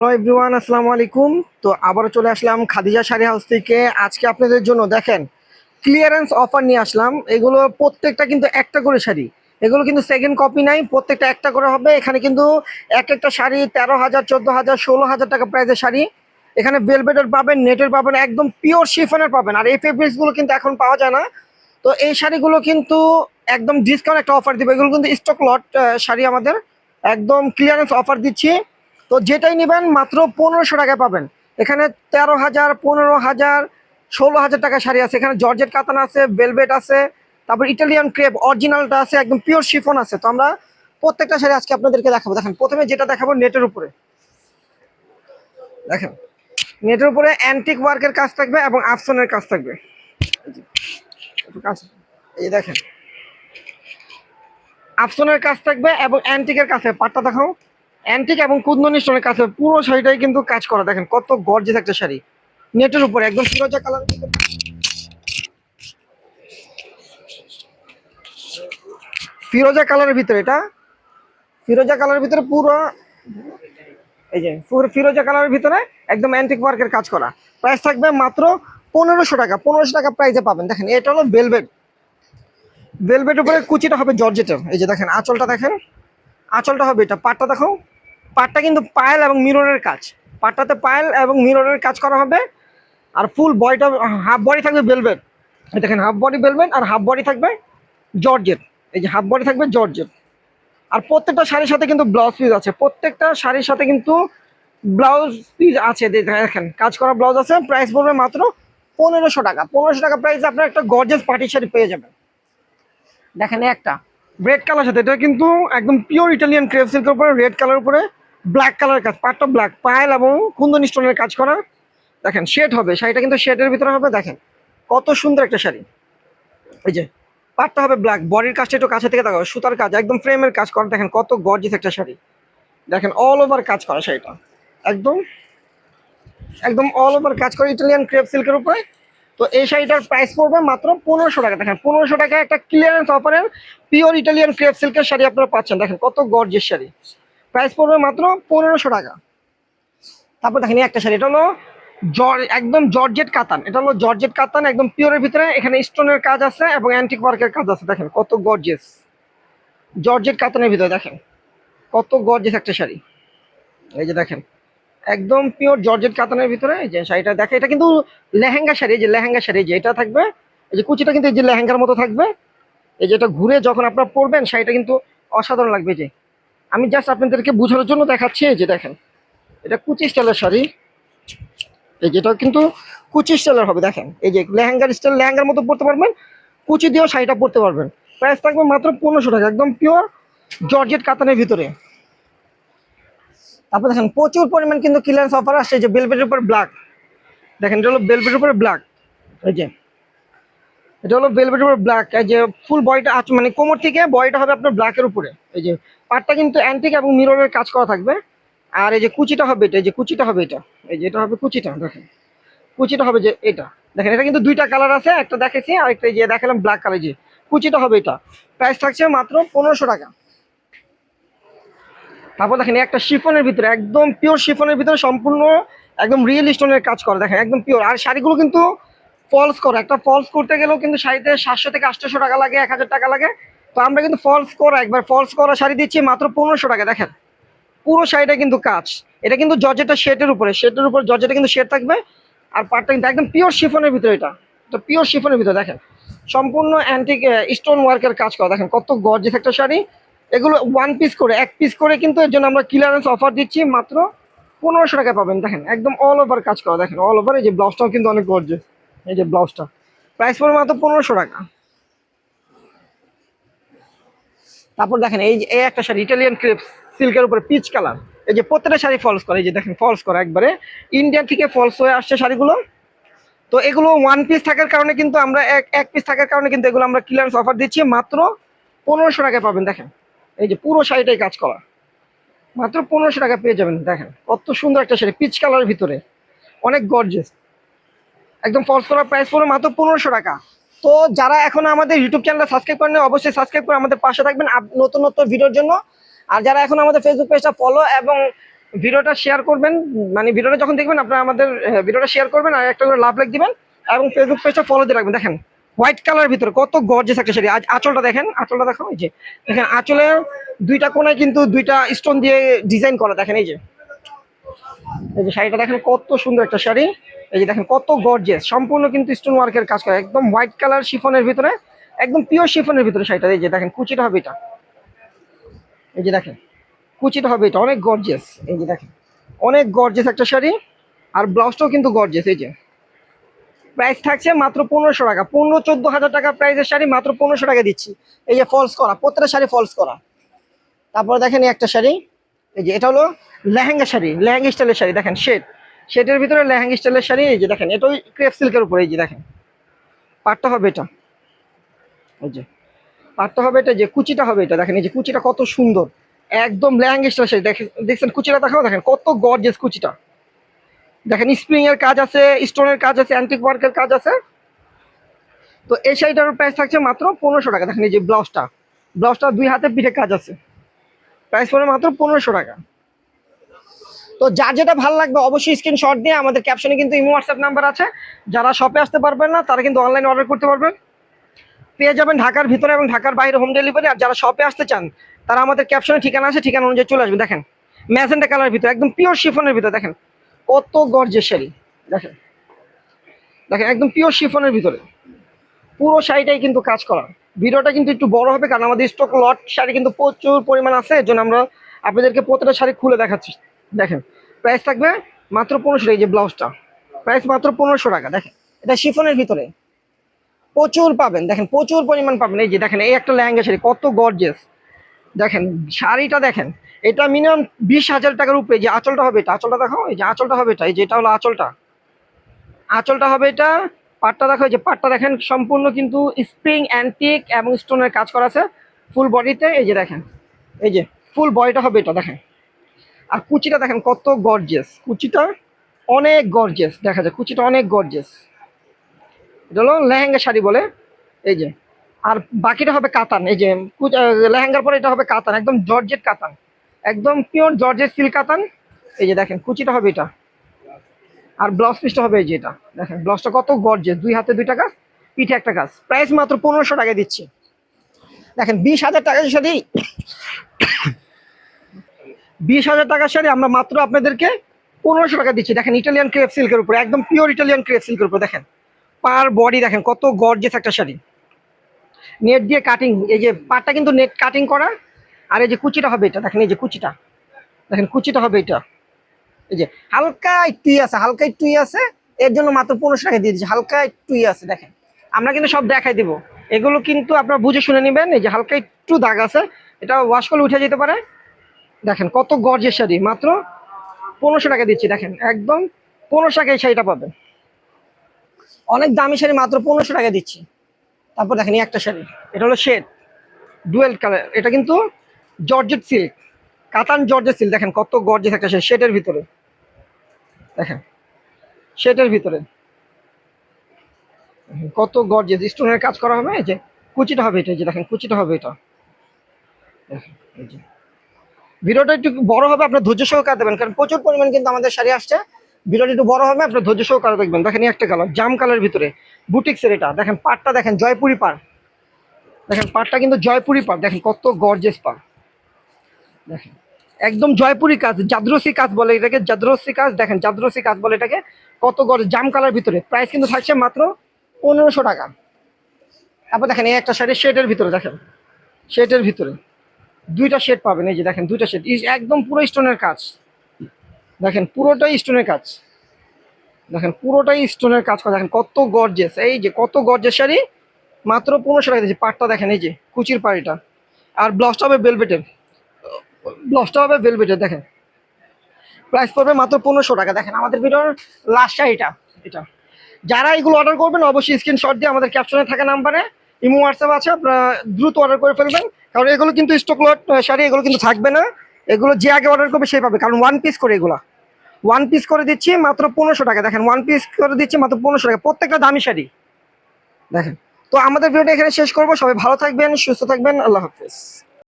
Hello everyone, আসসালামু আলাইকুম। তো আবারও চলে আসলাম খাদিজা শাড়ি হাউস থেকে। আজকে আপনাদের জন্য দেখেন ক্লিয়ারেন্স অফার নিয়ে আসলাম। এগুলো প্রত্যেকটা কিন্তু একটা করে শাড়ি, এগুলো কিন্তু সেকেন্ড কপি নাই, প্রত্যেকটা একটা করে হবে। এখানে কিন্তু এক একটা শাড়ি 13,000, 14,000, 16,000 টাকা প্রাইসের শাড়ি। এখানে ভেলভেটের পাবেন, নেটের পাবেন, একদম পিওর শিফনের পাবেন। আর এই ফেব্রিক্সগুলো কিন্তু এখন পাওয়া যায় না। তো এই শাড়িগুলো কিন্তু একদম ডিসকাউন্ট একটা অফার দিবে। এগুলো কিন্তু স্টক লট শাড়ি, আমাদের একদম ক্লিয়ারেন্স অফার দিচ্ছি। তো যেটাই নেবেন মাত্র 1500 টাকায় পাবেন। এখানে 13,000, 15,000, 16,000 টাকা শাড়ি আছে। এখানে জর্জেট কাতান আছে, ভেলভেট আছে, তারপর ইটালিয়ান ক্রেপ অরিজিনালটা আছে, একদম পিওর শিফন আছে। তো আমরা প্রত্যেকটা শাড়ি আজকে আপনাদেরকে দেখাবো। দেখেন প্রথমে যেটা দেখাবো নেটের উপরে, দেখেন নেটের উপরে অ্যান্টিক ওয়ার্কের কাজ থাকবে এবং আফসনের কাজ থাকবে। একটু কাজ, এই দেখেন আফসনের কাজ থাকবে এবং অ্যান্টিকের কাছে পাটটা দেখাও, অ্যান্টিক এবং কুন্দনি স্টোনের কাছে পুরো শাড়িটাই কিন্তু কাজ করা। দেখেন কত গর্জিয়াস একটা শাড়ি, নেটের উপরে একদম ফিরোজা কালার, ফিরোজা কালারের ভিতরে, এটা ফিরোজা কালারের ভিতরে পুরো, এই যে পুরো ফিরোজা কালারের ভিতরে একদম অ্যান্টিক ওয়ার্কের কাজ করা। প্রাইস থাকবে মাত্র 1500 টাকা। 1500 টাকা প্রাইসে পাবেন। দেখেন এটা হলো ভেলভেট, ভেলভেট উপরে কুচিটা হবে জর্জেটের। এই যে দেখেন আঁচলটা, দেখেন আঁচলটা হবে এটা। পাটটা দেখো, পাটটা কিন্তু পায়েল এবং মিররের কাজ, পাটটাতে পায়েল এবং মিররের কাজ করা হবে। আর ফুল বডিটা, হাফ বডি থাকবে ভেলভেট। দেখেন হাফ বডি ভেলভেট আর হাফ বডি থাকবে জর্জেট। এই যে হাফ বডি থাকবে জর্জেট। আর প্রত্যেকটা শাড়ির সাথে কিন্তু ব্লাউজ পিস আছে, প্রত্যেকটা শাড়ির সাথে কিন্তু ব্লাউজ পিস আছে। দেখেন কাজ করা ব্লাউজ আছে। প্রাইস পড়বে মাত্র 1500 টাকা। 1500 টাকা প্রাইসে আপনার একটা গর্জিয়াস পার্টি শাড়ি পেয়ে যাবেন। দেখেন একটা রেড কালার সাথে, এটা কিন্তু একদম পিওর ইটালিয়ান ক্রেপ সিল্কের উপরে রেড কালার উপরে ব্ল্যাক কালার কাজ, পাটটা ব্ল্যাক, পায়েল এবং কুন্দন স্টোনের কাজ করা। দেখেন শেড হবে, শাড়িটা কিন্তু শেডের ভিতরে হবে। দেখেন কত সুন্দর একটা শাড়ি। এই যে পাটটা হবে ব্ল্যাক, বডির কাজটা একটু কাছে থেকে দেখাবো, সুতার কাজ একদম ফ্রেমের কাজ করা। দেখেন কত গর্জিয়াস একটা শাড়ি। দেখেন অল ওভার কাজ করা শাড়িটা, একদম একদম অল ওভার কাজ করা ইটালিয়ান ক্রেপ সিল্কের উপরে। তো এই শাড়িটার প্রাইস পড়বে মাত্র 1500 টাকা। দেখেন 1500 টাকা একটা ক্লিয়ারেন্স অফারের পিওর ইটালিয়ান ক্রেপ সিল্কের শাড়ি আপনারা পাচ্ছেন। দেখেন কত গর্জিয়াস শাড়ি, প্রাইস পড়বে মাত্র 1500 টাকা। তারপর দেখেন একটা শাড়ি, এটা হলো একদম জর্জেট কাতান। এটা হলো জর্জেট কাতান, একদম পিওরের ভিতরে এখানে স্টোনের কাজ আছে এবং অ্যান্টিক ওয়ার্কের কাজ আছে। দেখেন কত গর্জিয়াস জর্জেট কাতানের ভিতরে, দেখেন কত গর্জিয়াস একটা শাড়ি। এই যে দেখেন একদম পিওর জর্জেট কাতানের ভিতরে এই যে শাড়িটা, দেখে এটা কিন্তু লেহেঙ্গা শাড়ি। এই যে লেহেঙ্গা শাড়ি, যে এটা থাকবে, এই যে কুচিটা কিন্তু এই যে লেহেঙ্গার মতো থাকবে। এই যে এটা ঘুরে যখন আপনারা পরবেন শাড়িটা কিন্তু অসাধারণ লাগবে। যে আমি জাস্ট আপনাদেরকে বোঝানোর জন্য দেখাচ্ছি। এই যে দেখেন এটা কুচি স্টাইলের শাড়ি, এই যেটা কিন্তু কুচি স্টাইলের হবে। দেখেন এই যে লেহেঙ্গার স্টাইল, লেহেঙ্গার মতো পরতে পারবেন, কুচি দিয়েও শাড়িটা পরতে পারবেন। প্রাইস থাকবে মাত্র 1500 টাকা, একদম পিওর জর্জেট কাতানের ভিতরে। তারপর দেখেন প্রচুর পরিমাণ কিন্তু ক্লিয়ারেন্স অফার আসছে। যে বেলভেটের উপর ব্ল্যাক, দেখেন এটা হলো বেলভেটের উপরে ব্ল্যাক। এই যে এটা হলো বেলভেটের উপর ব্ল্যাক। এই যে ফুল বডিটা মানে কোমর থেকে বডিটা হবে আপনার ব্ল্যাকের উপরে। এই যে পাটটা কিন্তু অ্যান্টিক এবং মিররের কাজ করা থাকবে। আর এই যে কুচিটা হবে এটা, এই যে কুচিটা হবে এটা, এই যে এটা হবে কুচিটা। দেখেন কুচিটা হবে যে এটা, দেখেন এটা কিন্তু দুইটা কালার আছে, একটা দেখেছি আর একটা যে দেখালাম ব্ল্যাক কালার। যে কুচিটা হবে এটা, প্রাইস থাকছে মাত্র 1500 টাকা। তারপর দেখেন একটা শিফনের ভিতরে, একদম পিওর শিফনের ভিতরে সম্পূর্ণ একদম রিয়েল স্টোনের কাজ করা। দেখেন একদম পিওর। আর শাড়িগুলো কিন্তু ফলস করা, একটা ফলস করতে গেলেও কিন্তু শাড়িতে 700 থেকে 800 টাকা লাগে, 1000 টাকা লাগে। তো আমরা কিন্তু ফলস করা, একবার ফলস করা শাড়ি দিচ্ছি মাত্র 1500 টাকা। দেখেন পুরো শাড়িটা কিন্তু কাজ। এটা কিন্তু জর্জেটা শেডের উপরে, শেডের উপর জর্জেটা কিন্তু শেড থাকবে। আর পাটটা কিন্তু একদম পিওর শিফনের ভিতরে, এটা তো পিওর শিফনের ভিতরে। দেখেন সম্পূর্ণ অ্যান্টিক স্টোন ওয়ার্কের কাজ করা। দেখেন কত গর্জিয়াস একটা শাড়ি। এগুলো ওয়ান পিস করে, এক পিস করে কিন্তু এর জন্য আমরা ক্লিয়ারেন্স অফার দিচ্ছি মাত্র 1500 টাকা পাবেন। দেখেন একদম অল ওভার কাজ করা, দেখেন অল ওভার। এই যে ব্লাউজটাও কিন্তু অনেক গর্জিয়াস, এই যে ব্লাউজটা প্রাইস পড়বে মাত্র 1500 টাকা। তারপর দেখেন এই যে এই একটা শাড়ি ইটালিয়ান ক্রেপ সিল্কের উপরে পিচ কালার। এই যে প্রত্যেকটা শাড়ি ফলস করা, এই যে দেখেন ফলস করা, একবারে ইন্ডিয়ান থেকে ফলস হয়ে আসছে শাড়িগুলো। তো এগুলো ওয়ান পিস থাকার কারণে কিন্তু আমরা এক এক পিস থাকার কারণে কিন্তু এগুলো আমরা ক্লিয়ারেন্স অফার দিচ্ছি মাত্র 1500 টাকায় পাবেন। দেখেন এই যে পুরো শাড়িটাই কাজ করা, মাত্র 1500 টাকা পেয়ে যাবেন। দেখেন কত সুন্দর একটা শাড়ি পিচ কালারের ভিতরে, অনেক গর্জিয়াস, একদম ফলস করা। প্রাইস পড়বে মাত্র 1500 টাকা। তো যারা এখন আমাদের ইউটিউব চ্যানেলটা সাবস্ক্রাইব করেন অবশ্যই সাবস্ক্রাইব করে আমাদের পাশে থাকবেন নতুন নতুন ভিডিওর জন্য। আর যারা এখন আমাদের ফেসবুক পেজটা ফলো এবং ভিডিওটা শেয়ার করবেন, মানে ভিডিওটা যখন দেখবেন আপনারা আমাদের ভিডিওটা শেয়ার করবেন আর একটা করে লাভ লাইক দিবেন এবং ফেসবুক পেজটা ফলো দিয়ে রাখবেন। দেখেন হোয়াইট কালার ভিতরে কত গর্জিয়াস একটা শাড়ি। আজ আঁচলটা দেখেন, আঁচলটা দেখো, এই যে দেখেন আঁচলের দুইটা কোণায় কিন্তু দুইটা স্টোন দিয়ে ডিজাইন করা। দেখেন এই যে শাড়িটা দেখেন কত সুন্দর একটা শাড়ি। এই যে দেখেন কত গর্জিয়াস, সম্পূর্ণ কিন্তু স্টোন ওয়ার্কের কাজ করা, একদম হোয়াইট কালার শিফনের ভিতরে, একদম পিওর শিফনের ভিতরে শাড়িটা। এই যে দেখেন কুচিটা হবে এটা, এই যে দেখেন কুচিটা হবে এটা, অনেক গর্জিয়াস। এই যে দেখেন অনেক গর্জিয়াস একটা শাড়ি, আর ব্লাউজটাও কিন্তু গর্জিয়াস। এই যে প্রাইস থাকছে মাত্র 1500 টাকা, 15-14 হাজার টাকা প্রাইসের শাড়ি মাত্র 1500 টাকা দিচ্ছি। এই যে ফলস করা, প্রত্যেকটা শাড়ি ফলস করা। তারপরে দেখেন এই একটা শাড়ি, এই যে এটা হলো লেহেঙ্গা শাড়ি, লেহেঙ্গা স্টাইলের শাড়ি। দেখেন শেডের ভিতরে লেহেঙ্গা স্টাইলের শাড়ি। এই যে দেখেন এটাও ক্রেপ সিল্কের উপরে। এই যে দেখেন পাটটা হবে এটা, এই যে পাটটা হবে এটা, যে কুচিটা হবে এটা। দেখেন এই যে কুচিটা কত সুন্দর, একদম লেহেঙ্গা স্টাইলের শাড়ি। দেখছেন কুচিটা দেখাও, দেখেন কত গর্জিয়াস কুচিটা। দেখেন স্প্রিং এর কাজ আছে, স্টোনের কাজ আছে, অ্যান্টিক ওয়ার্কের কাজ আছে। তো এই শাড়িটার প্রাইস থাকছে মাত্র 1500 টাকা। দেখেন এই যে ব্লাউজটা 2 হাতে পিঠে কাজ আছে, প্রাইস পড়ে মাত্র 1500 টাকা। তো যার যেটা ভালো লাগবে অবশ্যই স্ক্রিনশট দিয়ে আমাদের ক্যাপশনে কিন্তু ইমো হোয়াটসঅ্যাপ নাম্বার আছে। যারা শপে আসতে পারবেন না তারা কিন্তু অনলাইনে অর্ডার করতে পারবেন, পেয়ে যাবেন ঢাকার ভিতরে এবং ঢাকার বাইরে হোম ডেলিভারি। আর যারা শপে আসতে চান তারা আমাদের ক্যাপশনে ঠিকানা আছে, ঠিকানা অনুযায়ী চলে আসবেন। দেখেন ম্যাজেন্টা কালার ভিতরে, একদম পিওর শিফনের ভিতরে, দেখেন কত গর্জিয়াস শাড়ি। দেখেন দেখেন একদম পিওর শিফনের ভিতরে, পুরো শাড়িটাই কিন্তু কাজ করা। ভিডিওটা কিন্তু একটু বড় হবে কারণ আমাদের স্টক লট শাড়ি কিন্তু প্রচুর পরিমাণ আছে, এর জন্য আমরা আপনাদেরকে প্রত্যেকটা শাড়ি খুলে দেখাচ্ছি। দেখেন প্রাইস থাকবে মাত্র 1500। এই যে ব্লাউজটা প্রাইস মাত্র 1500 টাকা। দেখেন এটা শিফনের ভিতরে প্রচুর পাবেন, দেখেন প্রচুর পরিমাণ পাবেন। এই যে দেখেন এই একটা লেহেঙ্গা শাড়ি কত গর্জিয়াস। দেখেন শাড়িটা দেখেন, এটা মিনিমাম 20,000 টাকার উপরে। যে আঁচলটা হবে এটা, আঁচলটা দেখো, এই যে আঁচলটা হবে এটা, এই যে এটা হলো আঁচলটা, আঁচলটা হবে এটা। পাটটা দেখো, এই যে পাটটা দেখেন সম্পূর্ণ কিন্তু স্প্রিং অ্যান্টিক এবং স্টোনের কাজ করা আছে ফুল বডিতে। এই যে দেখেন এই যে ফুল বডিটা হবে এটা। দেখেন আর কুচিটা দেখেন কত গর্জিয়াস, কুচিটা অনেক গর্জিয়াস, দেখা যায় কুচিটা অনেক গর্জিয়াস। এটা হলো লেহেঙ্গা শাড়ি বলে। এই যে আর বাকিটা হবে কাতান। এই যে লেহেঙ্গার পরে এটা হবে কাতান, একদম জর্জেট কাতান, একদম পিওর জর্জেট সিল্ক কাতান। এই যে দেখেন কুচিটা হবে এটা, আর ব্লাউজ পিসটা হবে এই যে এটা। দেখেন ব্লাউজটা কত গর্জিয়াস, 2 হাতে 2টা কাজ, পিঠে একটা কাজ। প্রাইস মাত্র 1500 টাকায় দিচ্ছি। দেখেন 20,000 টাকার শাড়ি, 20,000 টাকার শাড়ি আমরা মাত্র আপনাদেরকে 1500 টাকা দিচ্ছি। দেখেন ইটালিয়ান ক্রেপ সিল্কের উপরে, একদম পিওর ইটালিয়ান ক্রেপ সিল্কের উপরে। দেখেন পার বডি দেখেন কত গর্জিয়াস একটা শাড়ি, নেট দিয়ে কাটিং। এই যে পাটটা কিন্তু নেট কাটিং করা, আর এই যে কুচিটা হবে এটা। দেখেন এই যে কুচিটা, দেখেন কুচিটা হবে এটা। এই যে হালকা একটু আছে, হালকা একটু আছে, এর জন্য মাত্র 1500 টাকা দিয়ে দিচ্ছি। হালকা একটু আছে, দেখেন আমরা কিন্তু সব দেখাই দিব, এগুলো কিন্তু আপনারা বুঝে শুনে নেবেন। এই যে হালকা একটু দাগ আছে, এটা ওয়াশ করলে উঠে যেতে পারে। দেখেন কত গর্জিয়াস শাড়ি, মাত্র 1500 টাকা দিচ্ছি। দেখেন একদম 1500 টাকায় শাড়িটা পাবেন, অনেক দামি শাড়ি মাত্র 1500 টাকা দিচ্ছি। তারপর দেখেন এই একটা শাড়ি, এটা হলো শেড ডুয়েল কালার, এটা কিন্তু জর্জেট সিল্ক, কাতান জর্জেট সিল্ক। দেখেন কত গর্জিয়াস একটা শাড়ি শেডের ভিতরে। দেখেন শেডের ভিতরে কত গর্জিয়াস স্টোনের কাজ করা হবে। এই যে কুচিটা হবে এটা, এই যে দেখেন কুচিটা হবে এটা। দেখেন এই যে ভিডিওটা একটু বড় হবে, আপনার ধৈর্য সহকারে দেবেন কারণ প্রচুর পরিমাণ কিন্তু আমাদের শাড়ি আসছে। ভিডিওটা একটু বড় হবে, আপনার ধৈর্য সহকারে দেখবেন। দেখেন এই একটা কালার জাম কালার ভিতরে বুটিক্সের এটা। দেখেন পাটটা দেখেন জয়পুরি পাড়, দেখেন পাটটা কিন্তু জয়পুরি পাড়। দেখেন কত গর্জিয়াস পাড়, দেখেন একদম জয়পুরি কাজ, জাদ্রসি কাজ বলে এটাকে, জাদ্রসি কাজ। দেখেন জাদ্রসি কাজ বলে এটাকে, কত গর্জিয়াস জাম কালার ভিতরে। প্রাইস কিন্তু থাকছে মাত্র 1500 টাকা। তারপর দেখেন এই একটা শাড়ি শেডের ভিতরে, দেখেন শেডের ভিতরে 2টা শেড পাবেন। এই যে দেখেন 2টা শেড, একদম পুরো স্টোনের কাজ। দেখেন পুরোটাই স্টোনের কাজ, দেখেন পুরোটাই স্টোনের কাজ করা। দেখেন কত গর্জিয়াস, এই যে কত গর্জিয়াস শাড়ি, মাত্র 1500 টাকা দিয়েছি। পাটটা দেখেন এই যে কুচির পাড়িটা, আর ব্লাউজটা হবে ভেলভেটের, ব্লাউজটা হবে ভেলভেটের। দেখেন প্রাইস পড়বে মাত্র 1500 টাকা। দেখেন আমাদের ভিডিওর লাস্ট শাড়িটা এটা। যারা এগুলো অর্ডার করবেন অবশ্যই স্ক্রিনশট দিয়ে আমাদের ক্যাপশনে থাকা নাম্বারে ইমো হোয়াটসঅ্যাপ আছে, আপনারা দ্রুত অর্ডার করে ফেলবেন কারণ এগুলো কিন্তু স্টক লট শাড়ি, এগুলো কিন্তু থাকবে না। এগুলো যে আগে অর্ডার করবে সেই পাবে, কারণ ওয়ান পিস করে এগুলো, ওয়ান পিস করে দিচ্ছি মাত্র 1500 টাকা। দেখেন ওয়ান পিস করে দিচ্ছি মাত্র 1500 টাকা, প্রত্যেকটা দামি শাড়ি। দেখেন তো আমাদের ভিডিওটা এখানে শেষ করবো। সবাই ভালো থাকবেন, সুস্থ থাকবেন, আল্লাহ হাফেজ।